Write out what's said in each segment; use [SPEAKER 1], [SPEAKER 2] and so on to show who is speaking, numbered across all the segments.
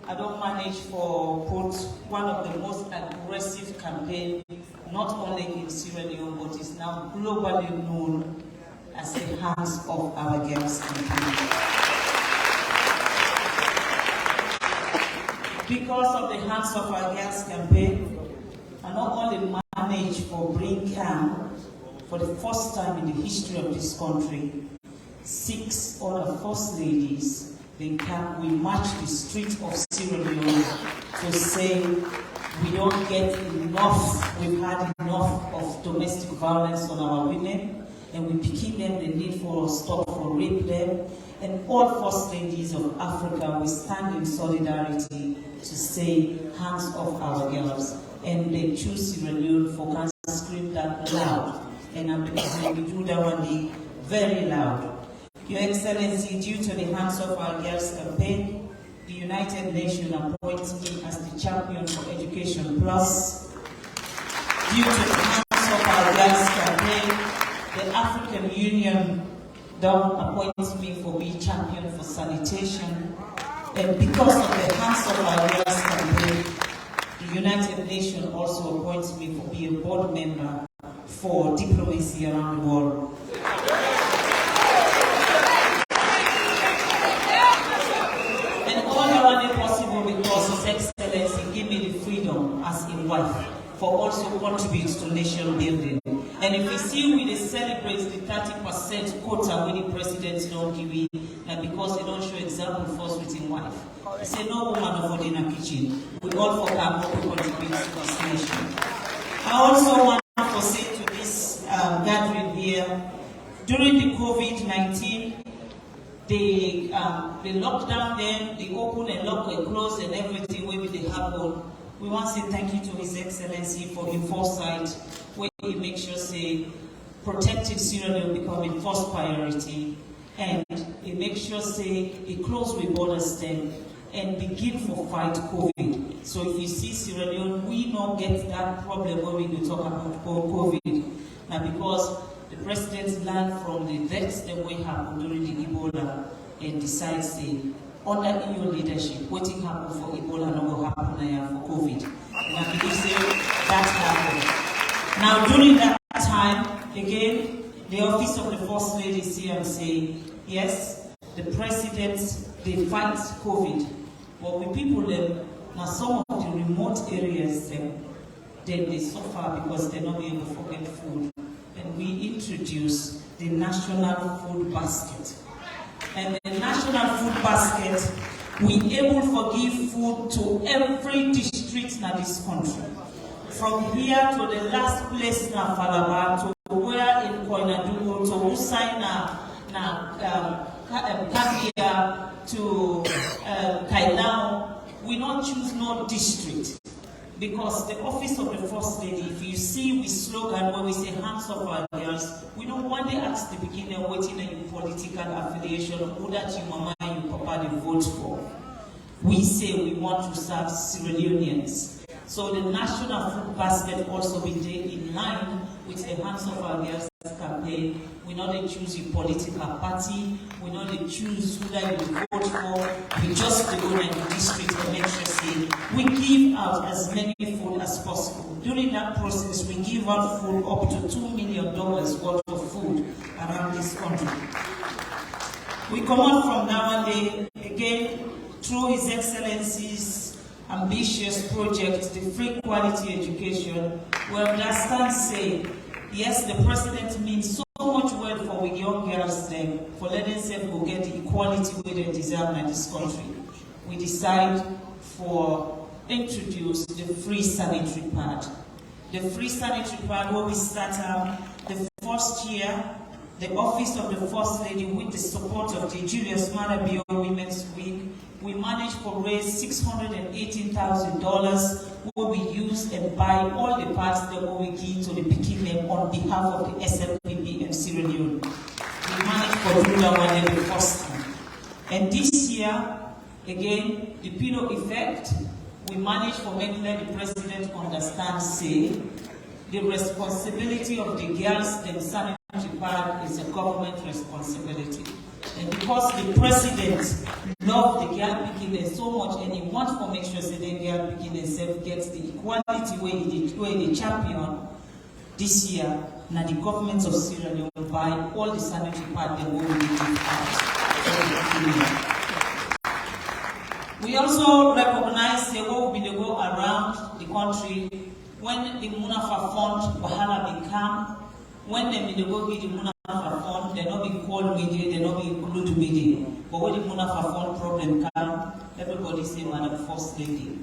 [SPEAKER 1] I don't manage for one of the most aggressive campaigns, not only in Sierra Leone, but is now globally known as the Hands of Our Girls campaign. Because of the Hands of Our Girls campaign, I not only manage for Brig for the first time in the history of this country, 6 other First Ladies, we march the streets of Sierra Leone to say we don't get enough, we've had enough of domestic violence on our women, and we pick them the need for stop for rape them. And all First Ladies of Africa, we stand in solidarity to say hands off our girls. And they choose Sierra Leone for can scream that loud. And I'm going to do that one day very loud. Your Excellency, due to the Hands of Our Girls campaign, the United Nations appoints me as the champion for Education Plus. Due to the Hands of Our Girls campaign, the African Union appoints me for being champion for sanitation. And because of the Hands of Our Girls campaign, the United Nations also appoints me for being a board member for diplomacy around the world. Because His Excellency gave me the freedom as a wife for also contribute to nation building. And if we see we celebrate the 30% quota when the president don't give it, and because they don't show example first with his wife. He say no woman over in a kitchen. We all for how we contribute to this nation. I also want to say to this gathering here, during the COVID-19, they lock down them, they open and lock and close and everything where they happen. We want to say thank you to His Excellency for his foresight, where he makes sure say protecting Sierra Leone becoming first priority, and he makes sure say he close with borders then and begin for fight COVID. So if you see Sierra Leone, we don't get that problem when we talk about COVID. Now because the president learned from the deaths that we happened during the Ebola and decides say, under EU leadership, what happened for Ebola not will happen now for COVID. And I believe say that happened. Now during that time, again, the office of the First Lady here and say, yes, the president, they fight COVID. But with people them, now some of the remote areas then they suffer because they're not able to get food. And we introduce the National Food Basket. And the National Food Basket, we able to give food to every district in this country. From here to the last place na Falaba, to where in Koinadugo, to Usaina, Kabia, to Kailao, we don't choose no district. Because the office of the First Lady, if you see we slogan when we say hands of our girls, we don't want to ask the beginner waiting on your political affiliation or who that your mama and your papa they vote for. We say we want to serve Sierra Leoneans. So the National Food Basket also be there in line with the Hands of Our Girls campaign. We not they choose your political party, we not they choose who that you vote for, we just go in the district and make sure say we give out as many food as possible. During that process, we give out food up to $2 million worth of food around this country. We come on from now and then, again, through His Excellency's ambitious project, the free quality education, we understand say, yes, the president means so much well for we young girls then, for letting them go get the equality where they deserve in this country. We decide for introduce the free sanitary pad. The free sanitary pad where we start the first year, the office of the First Lady with the support of the Julius Maada Bio Women's Week, we managed to raise $618,000 where we use and buy all the parts that we give to the Peking on behalf of the SLPP and Sierra Leone. We managed to do that one the first time. And this year, again, the pillow effect, we managed to make the president understand, say, the responsibility of the girls and sanitary pad is a government responsibility. And because the president loved the girl picking so much, and he wants to make sure that the girl picking himself gets the equality where the champion this year, now the government of Sierra Leone buy all the sanitary pads that we will give out. We also recognize what will be the go around the country when the Munafa Fund Wahala become, when they go with the Munafa Fund, they not be called media, they not be included media. But when the Munafa Fund problem come, everybody say Madam First Lady.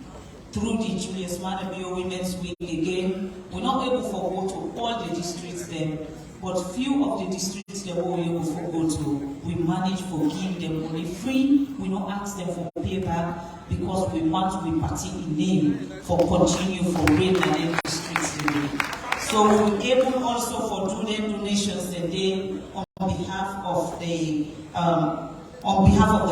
[SPEAKER 1] Through the Julius Maada Bio Women's Week again, we're not able to go to all the districts there, but few of the districts that we're able to go to, we manage to give them money free. We don't ask them for payback because we want to be party in name for continue for rain and every districts today. So we're able also for do them donations today on behalf of the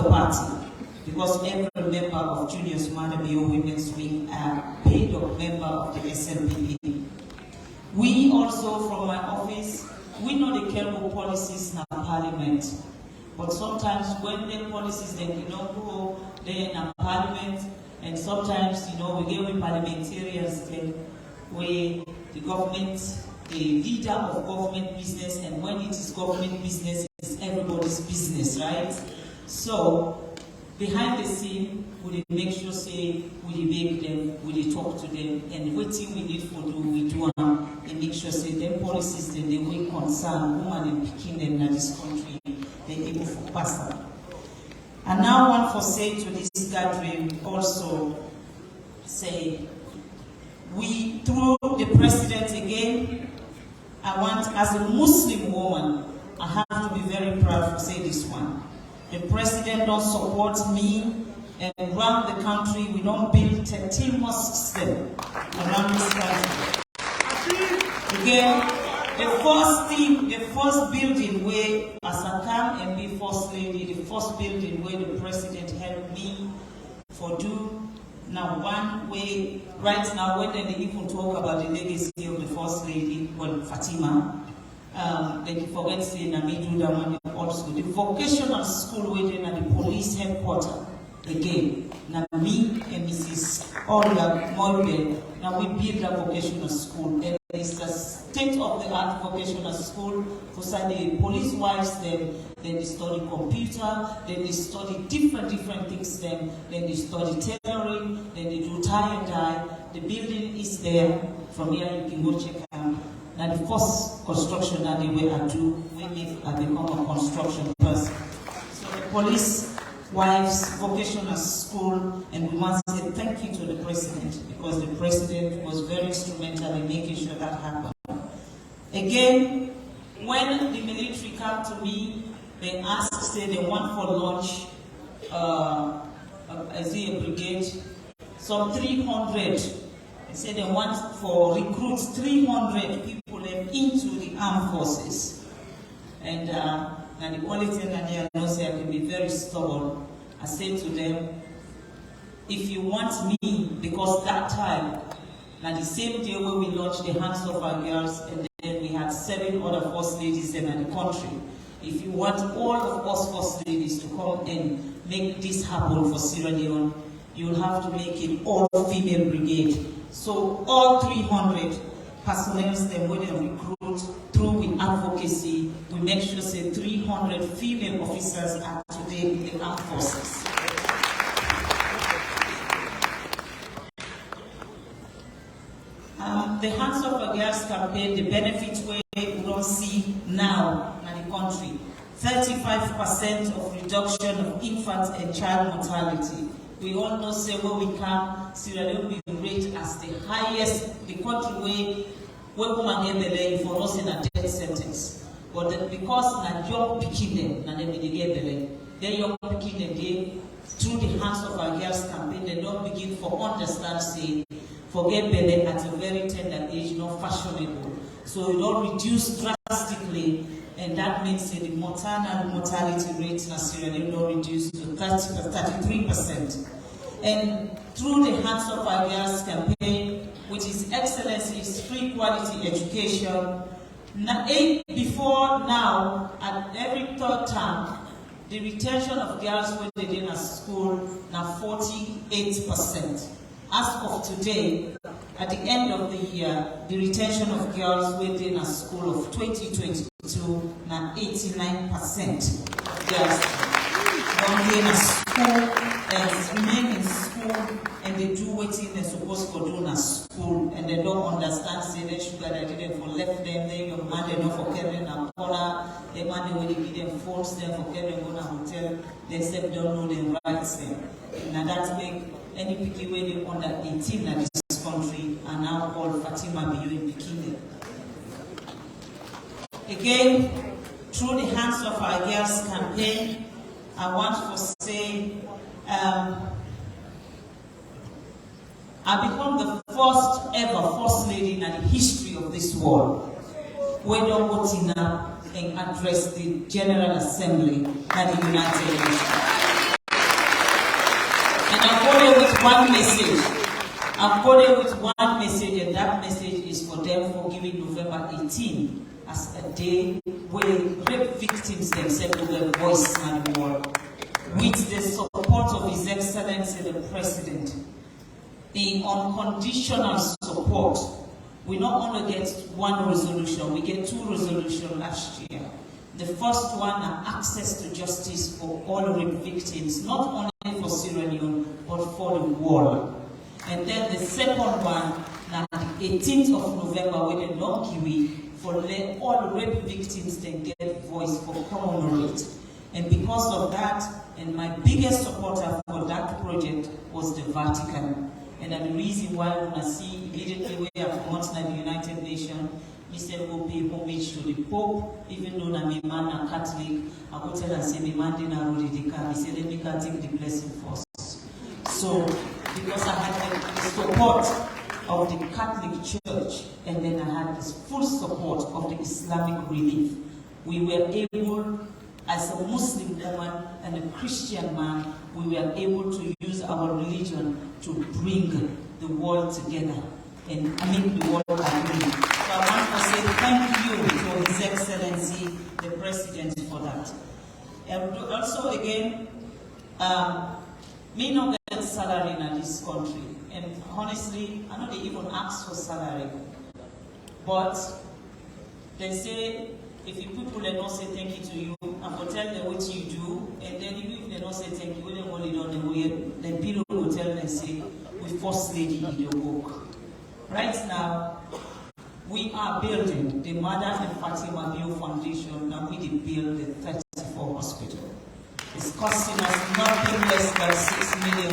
[SPEAKER 1] party. Because every member of Julius Maada Bio Women's Week are paid up member of the SLPP. We also, from my office, we know the careful policies in our parliament. But sometimes when the policies then you don't go there in our parliament, and sometimes we get with parliamentarians then where the government, the leader of government business, and when it is government business, it's everybody's business, right? So behind the scene, we make sure say we make them, we talk to them, and what thing we need for do, we do and make sure say them policies that they will concern women and picking them in this country, they're able to pass them. And now I want to say to this gathering also say we through the president again, I want as a Muslim woman, I have to be very proud to say this one. The president don't support me, and around the country we don't build 13 mosques around this country. Again, the first building where as I come and be first lady, the first building where the president helped me for do now one way right now when they even talk about the legacy of the first lady, well Fatima. Then you forget saying Juldeh also the vocational school within at the police headquarters again. Now me and Mrs. Olga Mohamed, now we build a vocational school. And it's a state-of-the-art vocational school for the police wives. Then they study computer. Then they study different things. Then they study tailoring. Then they do tie and dye. The building is there. From here you can go check out. Now the first construction that they will do, we become a construction person. So the police wives vocational school, and we want to say thank you to the president because the president was very instrumental in making sure that happened. Again, when the military come to me, they asked, say they want for launch a brigade, some 300. They say they want for recruits 300 people into the armed forces. And the only thing that they know say I can be very stubborn. I say to them, if you want me, because that time, now the same day when we launched the Hands of Our Girls, and then we had 7 other first ladies in the country. If you want all of us first ladies to come and make this happen for Sierra Leone, you'll have to make it all-female brigade. So all 300 personnel then when they recruit through with advocacy, we make sure say 300 female officers are today in the armed forces. The Hands of a Girls campaign, the benefits we don't see now in the country. 35% of reduction of infant and child mortality. We all know, say, when we come, Sierra Leone will be rated as the highest, the country where women get belay for us in a death sentence. But because na young picking them, na they get belay. They young picking them, they, through the Hands of Our Girls campaign, they don't begin for understand, say, forget belay at a very tender age, not fashionable. So it don't reduce drastically. And that means the maternal mortality rate in Sierra Leone reduced to 33%. And through the Hands of Our Girls campaign, which is Excellency's free quality education, before now, at every third term, the retention of girls when they in a school now 48%. As of today, at the end of the year, the retention of girls within a school of 2022 now 89% of girls don't in a school and remain in school and they do what they're supposed to do in a school and they don't understand say they sugar that didn't for left them, then your man they don't for carrying a corner, the man when they give them force them for carrying on a hotel, they say don't know their rights them. Now that make any picky way they under 18 in this country are now called Fatima Bio in Bikini. Again, through the hands of our girls campaign, I want to say I become the first ever First Lady in the history of this world where don't go in and address the General Assembly at the United Nations. And I'm going with one message. I'm going with one message, and that message is for them for giving November 18 as a day where rape victims themselves will have voice in the world. With the support of His Excellency the President, the unconditional support, we not only get one resolution, we get two resolutions last year. The first one, access to justice for all rape victims, not only for Sierra Leone, but for the world. And then the second one, now the 18th of November, with the Longiwi, for let all rape victims then get voice for commemorate. And because of that, and my biggest supporter for that project was the Vatican. And the reason why when I see immediately we have promoted the United Nations, we said we'll pay homage to the Pope, even though I'm a man and Catholic, I go tell and say me man didn't already he said let me can take the blessing first. So because I had the support of the Catholic Church, and then I had this full support of the Islamic Relief, we were able, as a Muslim woman and a Christian man, we were able to use our religion to bring the world together and make the world agree. So I want to say thank you to His Excellency the President for that. And also again, me not get salary in this country, and honestly, I know they even ask for salary, but they say if you people they don't say thank you to you, I'm going to tell them what you do, and then even if they don't say thank you, when they hold it on the way, then people will tell them, say, we First Lady in your book. Right now, we are building the Maada and Fatima Bio Foundation, and we build the 34 hospital. It's costing us nothing less than $6 million.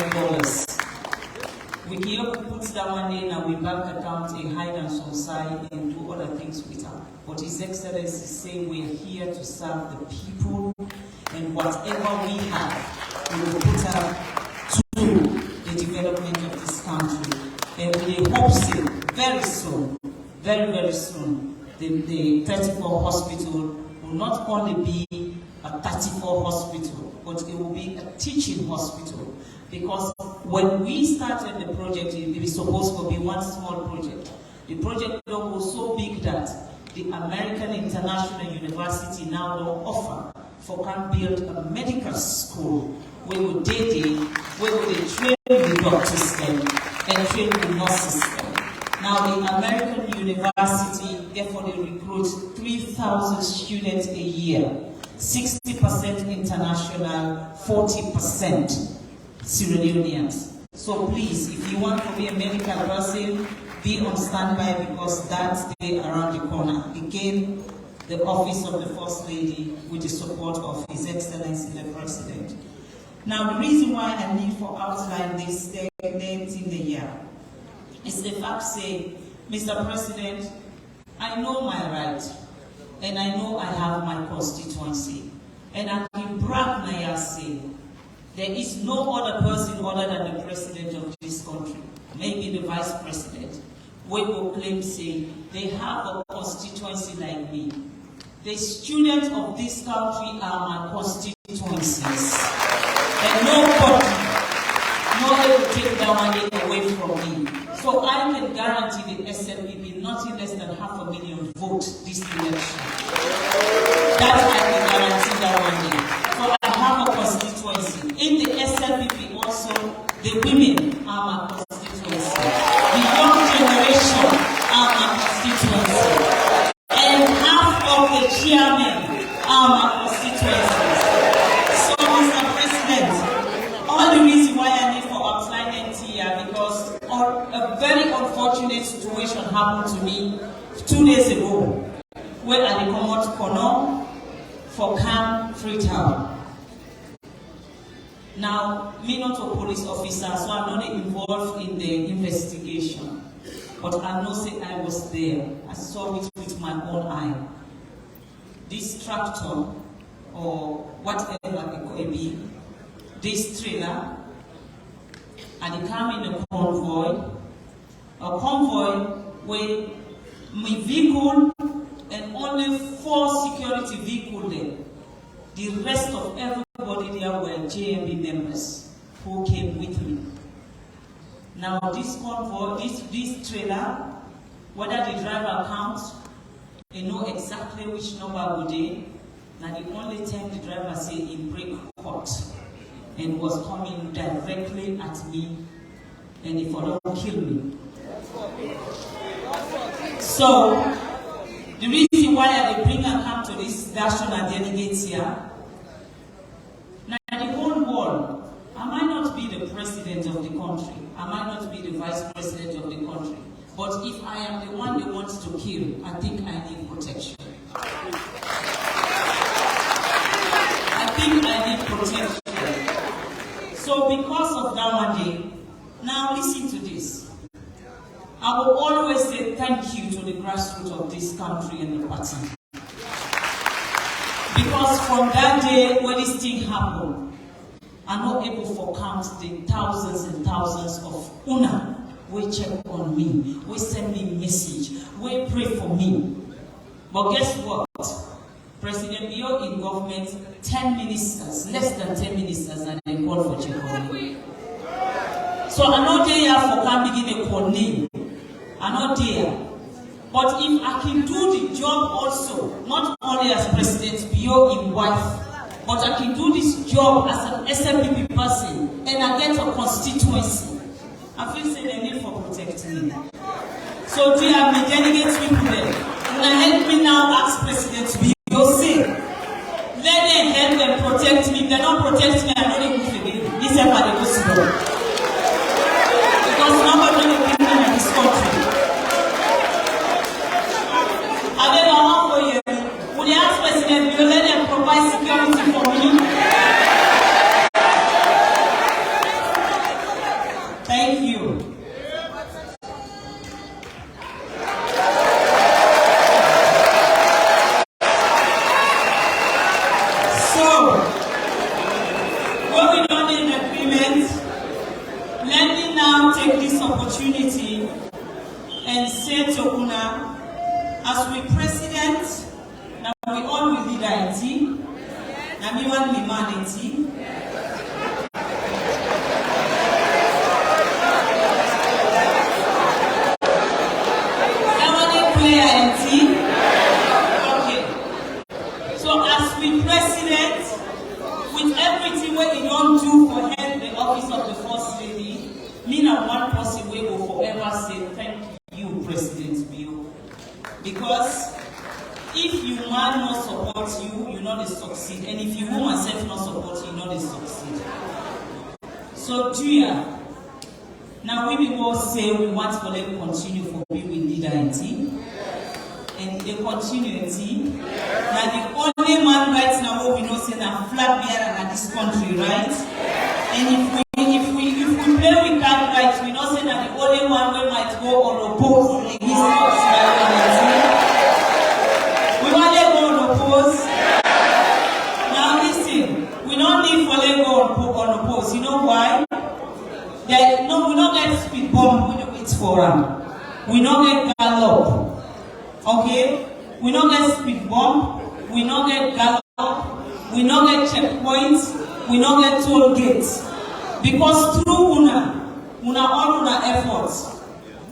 [SPEAKER 1] We can put that money in our bank account, a hide and society, and do other things with her. But His Excellency say we are here to serve the people, and whatever we have, we will put her to the development of this country. And we hope so, very soon, very, very soon, the 34 hospital will not only be a 34 hospital, but it will be a teaching hospital. Because when we started the project, it was supposed to be one small project. The project was so big that the American International University now don't offer for can build a medical school where we train the doctors and train the nurses. Now the American University, therefore they recruit 3,000 students a year, 60% international, 40% Sierra Leoneans. So please, if you want to be a medical person, be on standby because that's there around the corner. Again, the office of the First Lady with the support of His Excellency the President. Now the reason why I need to outline this late in the year is the fact say, Mr. President, I know my right and I know I have my constituency and I can brag my say there is no other person other than the President of this country, maybe the Vice President, who will claim say they have a constituency like me. The students of this country are my constituencies. And nobody will take that money away from me. So I can guarantee the SLPP nothing less than 500,000 votes this election. That I can guarantee that money. So I have The women are my constituency. The young generation are my constituency. And half of the chairmen are my constituencies. So, Mr. President, all the reason why I need for outlining here because a very unfortunate situation happened to me 2 days ago, where I come out Kono for Camp Freetown. Now, me not a police officer, so I'm not involved in the investigation. But I know say I was there. I saw it with my own eye. This tractor, or whatever it could be, this trailer, and it came in a convoy where my vehicle and only 4 security vehicles there. The rest of everybody there were JMB members who came with me. Now this convoy, this trailer, whether the driver counts, they know exactly which number would they. Now the only time the driver say in Brig caught and was coming directly at me, and if I don't kill me. So the reason why I bring and come to this national delegates here, now the whole world, I might not be the president of the country, I might not be the vice president of the country, but if I am the one they want to kill, I think I need protection. I think I need protection. So because of that one day, now listen to this. I will always say thank you to the grassroots of this country and the party. Because from that day when this thing happened, I'm not able to count the thousands and thousands of una who check on me, who send me message, who pray for me. But guess what? President Bio in government, 10 ministers, less than 10 ministers, and they call for check on me. So I'm not there for can begin a call name. I'm not there. But if I can do the job also, not only as President Bio in wife, but I can do this job as an SLPP person, and I get a constituency, I feel say they need for protecting me. So do you have me delegates people there? Now help me now ask President Bio say, let them help them protect me. If they don't protect me, I don't even feel it. This is how they go slow. Because nobody will be in this country. I don't know how for you. Would you ask President Bio let them provide security for me? Thank you. So, going on in agreement, let me now take this opportunity and say to Una, as we president, now we all will lead IT, now we want humanity. Okay. So as we president, with everything what you don't do for help the office of the First Lady, me and one person we will forever say thank you, President Bio. Because if you man not support you, you not succeed. And if you woman self not support you, not succeed. So Julia, now we will say we want for them to continue for we with leader IT. And the continuity. Now the only man right now what we know say that flag bearer in this country, right? And if we play with that right, we know say that the only one we might go unopposed in his we want to go unopposed. Now listen, we don't need for them go unopposed. You know why? That no, we don't get speed bomb when we wait for them. We don't get Jalloh. Okay, we don't get speed bomb, we don't get Jalloh, we don't get checkpoints, we don't get toll gates. Because through all una efforts,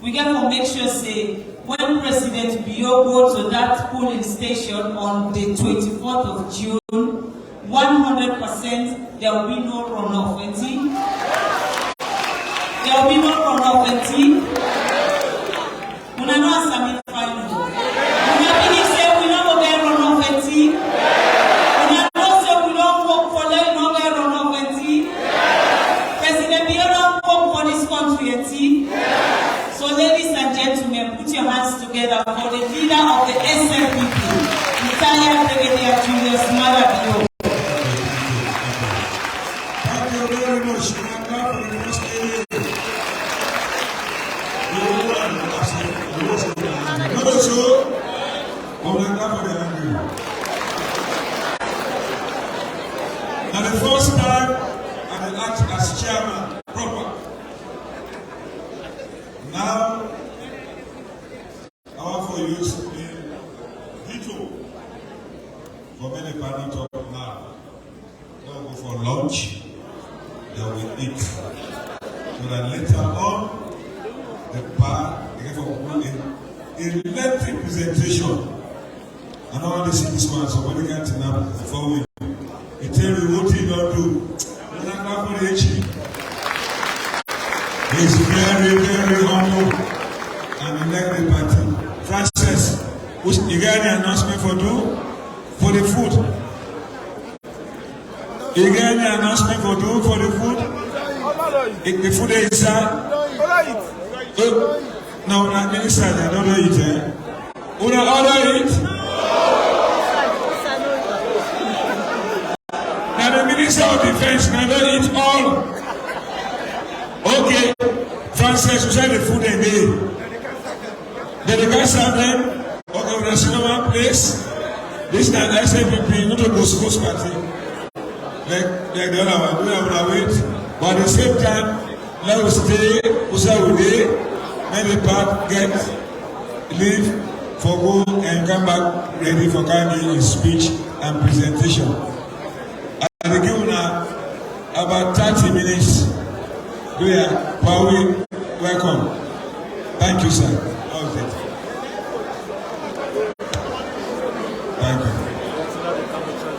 [SPEAKER 1] we get to make sure say when President Bio go to that polling station on the 24th of June, 100% there will be no runoff. There will be no runoff and tea. When I know I'm final. When I finish saying we don't get runoff and tea. When I know say we don't work for them, no get runoff and tea. President Bio don't work for this country and tea. So ladies and gentlemen, put your hands together for the leader of the SLPP, retired Brigadier Julius Maada Bio.
[SPEAKER 2] Thank you very much. And the first time I will act as chairman proper. Now, I want for you to be veto for many panel talk now. They'll go for lunch, they will eat. So that later on, the bar, they give a lengthy presentation. I don't want to see this one, so when we get to now, before we tell you what he don't do. He's very, very humble and like the party. Francis, you got any announcement for the food? You got any announcement for the food? The food is inside? No, not inside, I don't eat it. Who don't order it? Now the Minister of Defense never eat all. Okay, Francis, you said the food they made. Then the guys have them. Okay, we're going to one place. This is an SLPP, not a Bosco's party. Like the other one, we have to wait. But at the same time, let us stay, let the part get leave for go and come back ready for carrying his speech and presentation. I will give about 30 minutes. We are welcome. Thank you, sir.